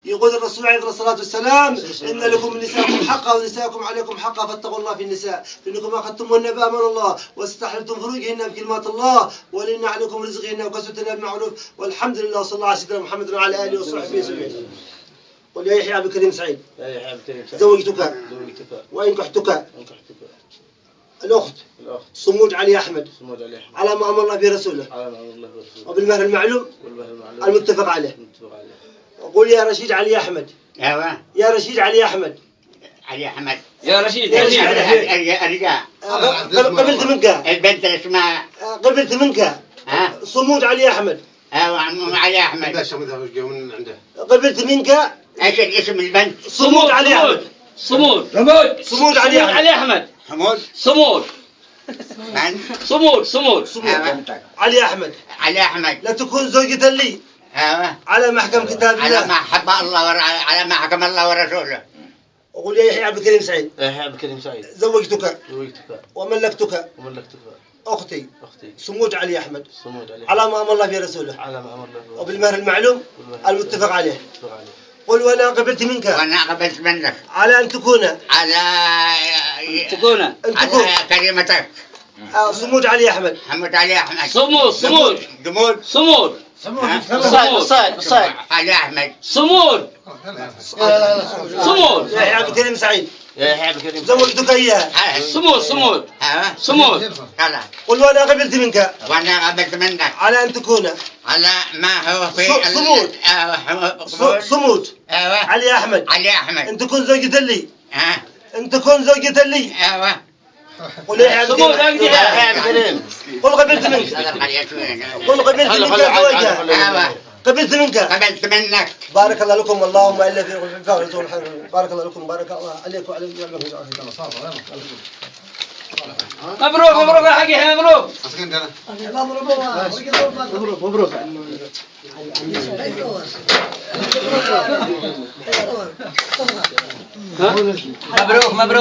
يقول الرسول عليه الصلاة والسلام إن لكم من نسائكم حقا ونسائكم عليكم حقا فاتقوا الله في النساء فإنكم أخذتموهن بأمان الله واستحللتم فروجهن بكلمات الله ولن عليكم رزقهن وكسوتهن بالمعروف والحمد لله وصلى الله على سيدنا محمد وعلى آله وصحبه وسلم. قل يا يحيى عبد الكريم سعيد زوجتك وإنكحتك الأخت صمود علي أحمد على ما أمر الله برسوله وبالمهر المعلوم المتفق عليه. قل يا رشيد علي أحمد. يا رشيد علي أحمد. علي أحمد. يا رشيد الرجال قبلت منك البنت اللي اسمها قبلت منك صمود علي أحمد. علي أحمد. قبلت منك ايش الاسم البنت؟ صمود علي أحمد. صمود علي أحمد. صمود علي أحمد. علي أحمد. لا تكون زوجة لي على محكم كتاب الله على ما حب الله على ما حكم الله ورسوله. وقل يا يحيى عبد الكريم سعيد. يا يحيى عبد الكريم سعيد زوجتك وملكتك أختي صمود علي أحمد على ما أمر الله برسوله وبالمهر المعلوم المتفق عليه. قل وأنا قبلت منك على أن تكون كلمتك صمود علي أحمد. صمود علي أحمد. صمود يا يحيى عبد الكريم سعيد زوجتك إياها صمود قل وأنا قبلت منك على أن تكون على ما هو في صمود علي أحمد أن تكون زوجة لي قل يا قل قبلت منك زوجها قبلت منك. بارك الله لكم اللهم إلا في بارك الله لكم بارك الله عليكم وعلى مبروك يا حقي مبروك. مبروك